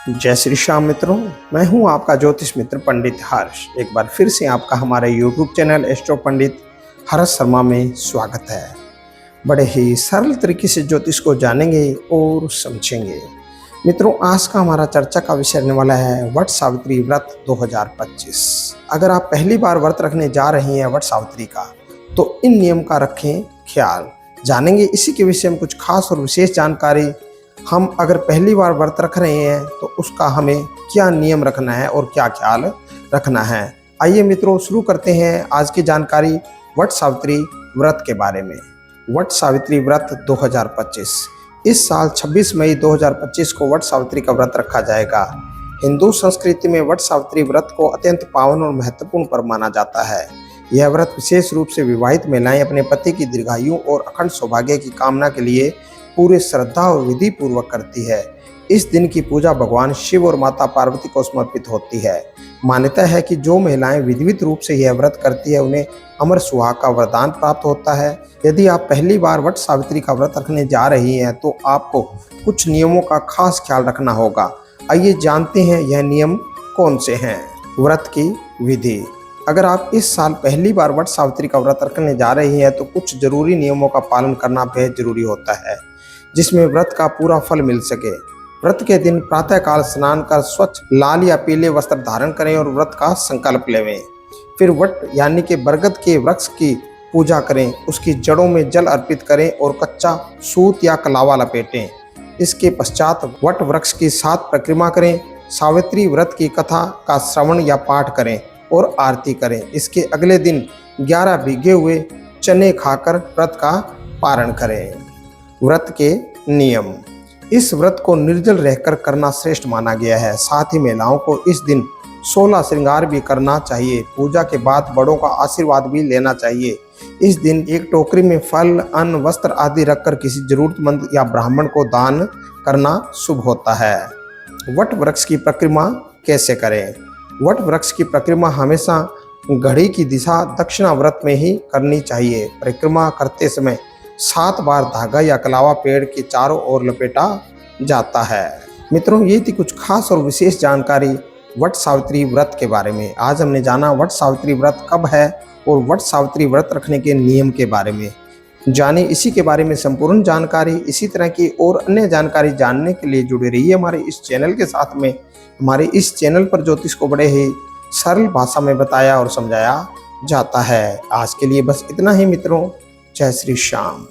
जय श्री श्याम मित्रों, मैं हूं आपका ज्योतिष मित्र पंडित हर्ष। एक बार फिर से आपका हमारे YouTube चैनल एस्ट्रो पंडित हर्ष शर्मा में स्वागत है। बड़े ही सरल तरीके से ज्योतिष को जानेंगे और समझेंगे। मित्रों, आज का हमारा चर्चा का विषय रहने वाला है वट सावित्री व्रत 2025। अगर आप पहली बार व्रत रखने जा रही हैं वट सावित्री का, तो इन नियम का रखें ख्याल। जानेंगे इसी के विषय में कुछ खास और विशेष जानकारी। हम अगर पहली बार व्रत रख रहे हैं तो उसका हमें क्या नियम रखना है और क्या ख्याल रखना है। आइए मित्रों, शुरू करते हैं आज की जानकारी वट सावित्री व्रत के बारे में। वट सावित्री व्रत 2025 इस साल 26 मई 2025 को वट सावित्री का व्रत रखा जाएगा। हिंदू संस्कृति में वट सावित्री व्रत को अत्यंत पावन और महत्वपूर्ण पर्व माना जाता है। यह व्रत विशेष रूप से विवाहित महिलाएं अपने पति की दीर्घायु और अखंड सौभाग्य की कामना के लिए पूरे श्रद्धा और विधि पूर्वक करती है। इस दिन की पूजा भगवान शिव और माता पार्वती को समर्पित होती है। मान्यता है कि जो महिलाएं विधिवत रूप से यह व्रत करती है उन्हें अमर सुहाग का वरदान प्राप्त होता है। यदि आप पहली बार वट सावित्री का व्रत रखने जा रही हैं तो आपको कुछ नियमों का खास ख्याल रखना होगा। आइए जानते हैं यह नियम कौन से हैं। व्रत की विधि। अगर आप इस साल पहली बार वट सावित्री का व्रत रखने जा रही हैं तो कुछ जरूरी नियमों का पालन करना बेहद जरूरी होता है, जिसमें व्रत का पूरा फल मिल सके। व्रत के दिन प्रातःकाल स्नान कर स्वच्छ लाल या पीले वस्त्र धारण करें और व्रत का संकल्प लेवें। फिर वट यानी कि बरगद के वृक्ष की पूजा करें, उसकी जड़ों में जल अर्पित करें और कच्चा सूत या कलावा लपेटें। इसके पश्चात वट वृक्ष की 7 परिक्रमा करें। सावित्री व्रत की कथा का श्रवण या पाठ करें और आरती करें। इसके अगले दिन 11 भीगे हुए चने खाकर व्रत का पारण करें। व्रत के नियम। इस व्रत को निर्जल रहकर करना श्रेष्ठ माना गया है। साथ ही महिलाओं को इस दिन 16 श्रृंगार भी करना चाहिए। पूजा के बाद बड़ों का आशीर्वाद भी लेना चाहिए। इस दिन एक टोकरी में फल, अन्न, वस्त्र आदि रखकर किसी जरूरतमंद या ब्राह्मण को दान करना शुभ होता है। वट वृक्ष की परिक्रमा कैसे करें। वट वृक्ष की परिक्रमा हमेशा घड़ी की दिशा दक्षिणावर्त में ही करनी चाहिए। परिक्रमा करते समय 7 बार धागा या कलावा पेड़ के चारों ओर लपेटा जाता है। मित्रों, ये थी कुछ खास और विशेष जानकारी वट सावित्री व्रत के बारे में। आज हमने जाना वट सावित्री व्रत कब है और वट सावित्री व्रत रखने के नियम के बारे में जाने। इसी के बारे में संपूर्ण जानकारी, इसी तरह की और अन्य जानकारी जानने के लिए जुड़े रहिए हमारे इस चैनल के साथ में। हमारे इस चैनल पर ज्योतिष को बड़े ही सरल भाषा में बताया और समझाया जाता है। आज के लिए बस इतना ही मित्रों। जय श्री श्याम।